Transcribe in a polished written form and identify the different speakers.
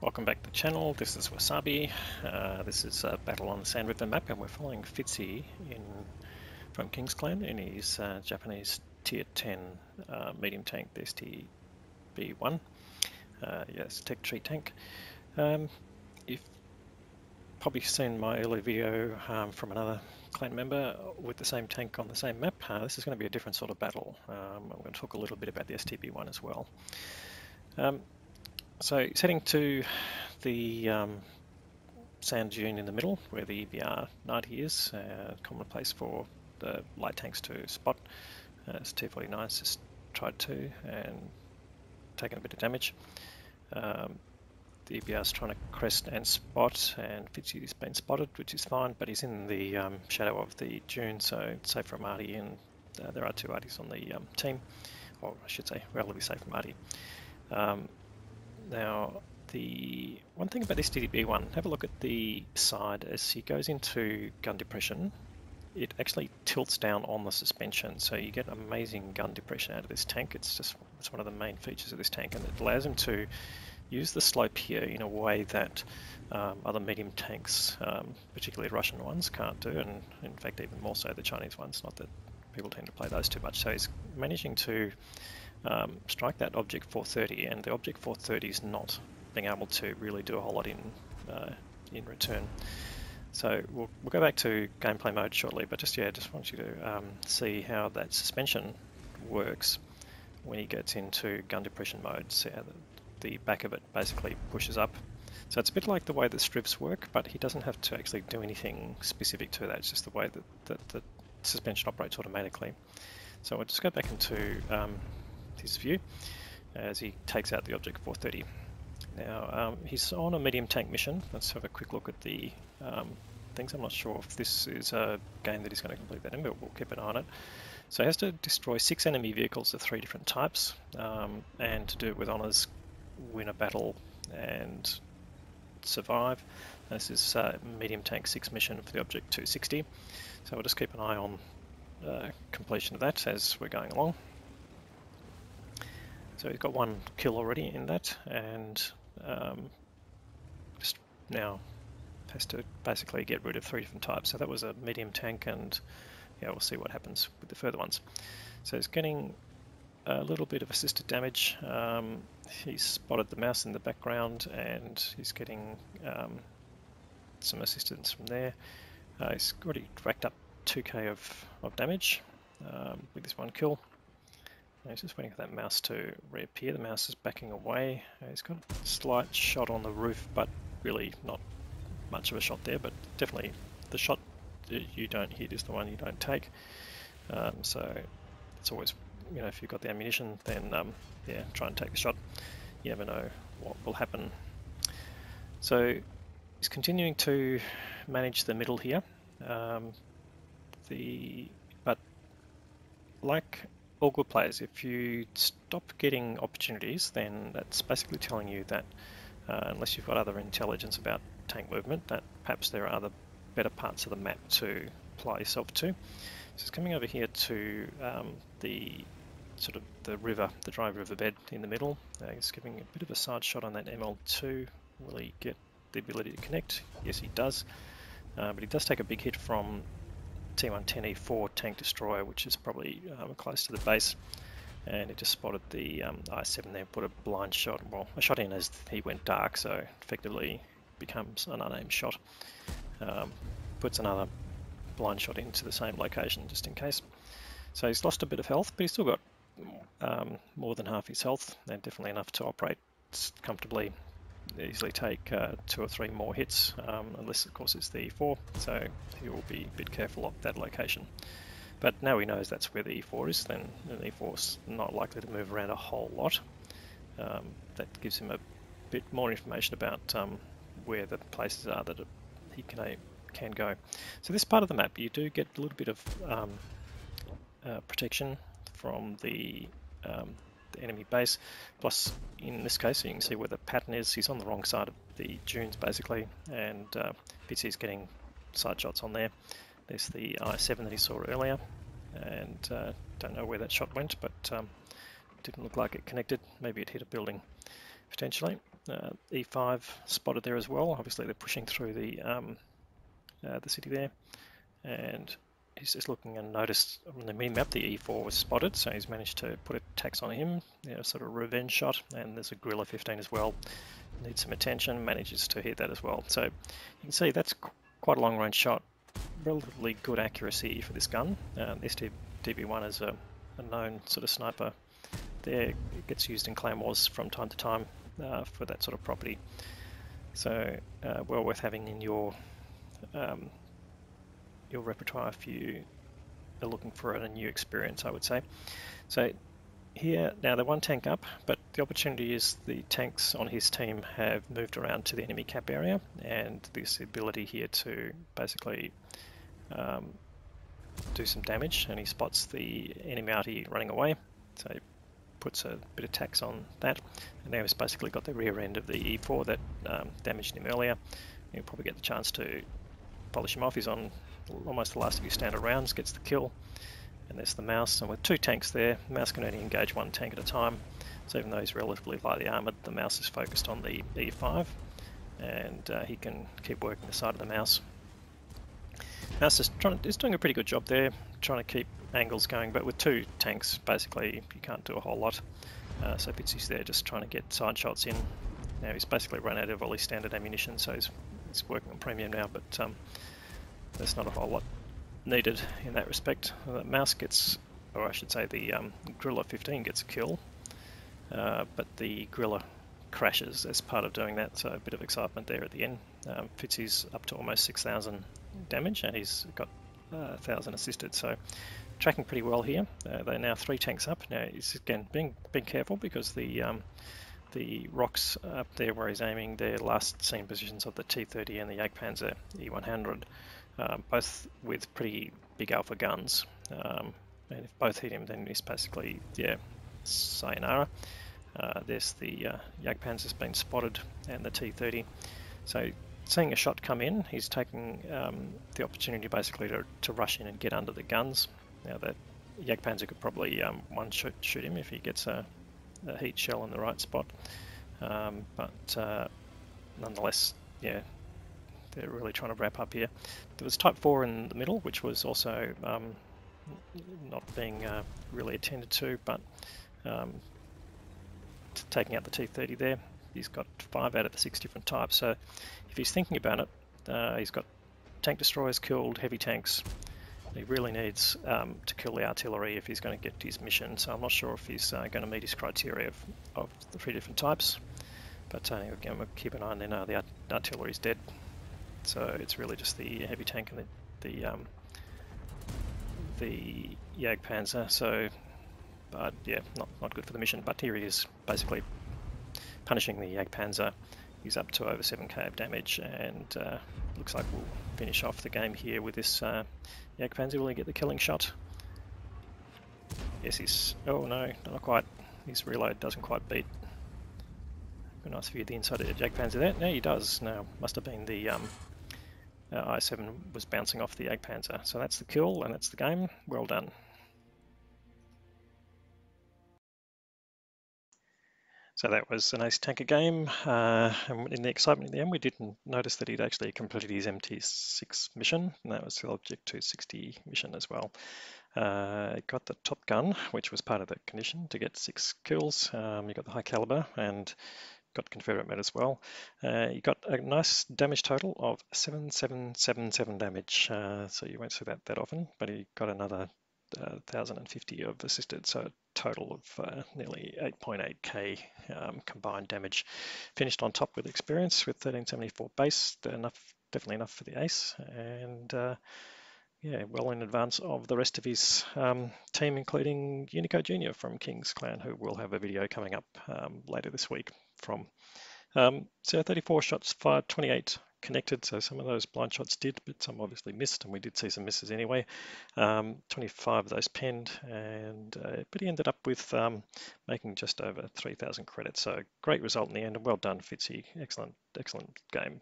Speaker 1: Welcome back to the channel. This is Wasabi. This is a battle on the Sand River map, and we're following Fitzi from King's Clan in his Japanese Tier 10 medium tank, the STB-1. Yes, tech tree tank. You've probably seen my earlier video from another clan member with the same tank on the same map. This is going to be a different sort of battle. I'm going to talk a little bit about the STB-1 as well. So it's heading to the sand dune in the middle where the EVR 90 is, common place for the light tanks to spot. T49's just tried to and taken a bit of damage. The EVR's trying to crest and spot, and Fitzi's been spotted, which is fine, but he's in the shadow of the dune, so it's safe from Artie, and there are two Arties on the team, or I should say relatively safe from Artie. Now, the one thing about this STB-1, have a look at the side as he goes into gun depression. It actually tilts down on the suspension, so you get amazing gun depression out of this tank. It's one of the main features of this tank, and it allows him to use the slope here in a way that other medium tanks, particularly Russian ones, can't do, and in fact even more so the Chinese ones. Not that people tend to play those too much. So he's managing to strike that object 430, and the object 430 is not being able to really do a whole lot in return. So we'll go back to gameplay mode shortly, but just want you to see how that suspension works when he gets into gun depression mode. See how the back of it basically pushes up. So it's a bit like the way the strips work, but he doesn't have to actually do anything specific to that. It's just the way that the suspension operates automatically. So we'll just go back into his view as he takes out the object 430. Now he's on a medium tank mission. Let's have a quick look at the things. I'm not sure if this is a game that he's going to complete that in, but we'll keep an eye on it. So he has to destroy 6 enemy vehicles of 3 different types, and to do it with honours, win a battle and survive. This is medium tank 6 mission for the object 260. So we'll just keep an eye on completion of that as we're going along. So he's got 1 kill already in that, and just now has to basically get rid of 3 different types. So that was a medium tank, and yeah, we'll see what happens with the further ones. So he's getting a little bit of assisted damage. He's spotted the mouse in the background, and he's getting some assistance from there. He's already racked up 2k of damage with this 1 kill. He's just waiting for that mouse to reappear. The mouse is backing away. He's got a slight shot on the roof, but really not much of a shot there, but definitely the shot you don't hit is the one you don't take. So it's always, if you've got the ammunition, then yeah, try and take the shot. You never know what will happen. So he's continuing to manage the middle here. But like all good players, if you stop getting opportunities, then that's basically telling you that unless you've got other intelligence about tank movement, that perhaps there are other better parts of the map to apply yourself to. So it's coming over here to the river, the dry riverbed in the middle. He's giving a bit of a side shot on that ML2. Will he get the ability to connect? Yes, he does. But he does take a big hit from T110E4 tank destroyer, which is probably close to the base, and he just spotted the I7 there, put a blind shot, well, a shot in as he went dark, so effectively becomes an unaimed shot. Puts another blind shot into the same location just in case. So he's lost a bit of health, but he's still got more than half his health, and definitely enough to operate comfortably. Easily take 2 or 3 more hits, unless of course it's the E4, so he will be a bit careful of that location. But now he knows that's where the E4 is, then the E4 is not likely to move around a whole lot. That gives him a bit more information about where the places are that he can go. So this part of the map, you do get a little bit of protection from the enemy base, plus in this case you can see where the pattern is. He's on the wrong side of the dunes basically, and Fitzi's getting side shots on there. There's the I7 that he saw earlier, and don't know where that shot went, but didn't look like it connected. Maybe it hit a building potentially. E5 spotted there as well. Obviously they're pushing through the city there, and he's just looking and noticed on the mini-map the E4 was spotted, so he's managed to put attacks on him, sort of revenge shot, and there's a Gorilla 15 as well. Needs some attention, manages to hit that as well. So you can see that's quite a long range shot, relatively good accuracy for this gun. STB-1 is a known sort of sniper there. It gets used in claymores from time to time for that sort of property. So well worth having in your repertoire if you are looking for a new experience, I would say. So here, now they're one tank up, but the opportunity is the tanks on his team have moved around to the enemy cap area, and this ability here to basically do some damage, and he spots the enemy arty running away, so he puts a bit of tax on that, and now he's basically got the rear end of the E4 that damaged him earlier. He'll probably get the chance to polish him off. He's on almost the last of his standard rounds, gets the kill. And there's the mouse, and with two tanks there, the mouse can only engage one tank at a time. So even though he's relatively lightly armoured, the mouse is focused on the E5, and he can keep working the side of the mouse. Mouse is doing a pretty good job there, trying to keep angles going, but with two tanks, basically, you can't do a whole lot. So Fitzy's there just trying to get side shots in. Now he's basically run out of all his standard ammunition, so he's working on premium now, but there's not a whole lot needed in that respect. The mouse gets, or I should say the Gorilla 15 gets a kill, but the Gorilla crashes as part of doing that, so a bit of excitement there at the end. Fitzy's up to almost 6,000 damage, and he's got 1,000 assisted, so tracking pretty well here. They're now 3 tanks up. Now he's again being careful because the rocks up there where he's aiming, they're last seen positions of the T30 and the Jagdpanzer E100. Both with pretty big alpha guns, and if both hit him, then he's basically, yeah, sayonara. There's the Jagdpanzer's been spotted, and the T30. So seeing a shot come in, he's taking the opportunity basically to rush in and get under the guns. Now that Jagdpanzer could probably one-shoot him if he gets a heat shell in the right spot, but nonetheless, yeah, they're really trying to wrap up here. There was Type 4 in the middle, which was also not being really attended to, but taking out the T30 there, he's got 5 out of the 6 different types. So if he's thinking about it, he's got tank destroyers killed, heavy tanks. He really needs to kill the artillery if he's going to get his mission. So I'm not sure if he's going to meet his criteria of the 3 different types. But again, we'll keep an eye on there now. The artillery's dead. So it's really just the heavy tank and the Jagdpanzer. So, but yeah, not good for the mission. But here he is, basically punishing the Jagdpanzer. He's up to over 7k of damage, and looks like we'll finish off the game here with this Jagdpanzer. Will he get the killing shot? Yes, he's... oh no, not quite. His reload doesn't quite beat. A nice view of the inside of the Jagdpanzer there. No, he does. No, must have been the I7 was bouncing off the Jagdpanzer. So that's the kill, and that's the game. Well done. So that was an ace tanker game, and in the excitement in the end, we didn't notice that he'd actually completed his MT-6 mission, and that was the Object 260 mission as well. It got the Top Gun, which was part of the condition to get 6 kills. You got the high caliber and got Confederate med as well. You got a nice damage total of 7777 damage, so you won't see that often, but he got another 1,050 of assisted, so a total of nearly 8.8k combined damage. Finished on top with experience with 1374 base, definitely enough for the ace, and yeah, well in advance of the rest of his team, including Unico Jr. from King's Clan, who will have a video coming up later this week from. So 34 shots fired, 28 connected, so some of those blind shots did, but some obviously missed, and we did see some misses anyway. 25 of those penned, and but he ended up with making just over 3,000 credits, so great result in the end, and well done, Fitzy. Excellent game.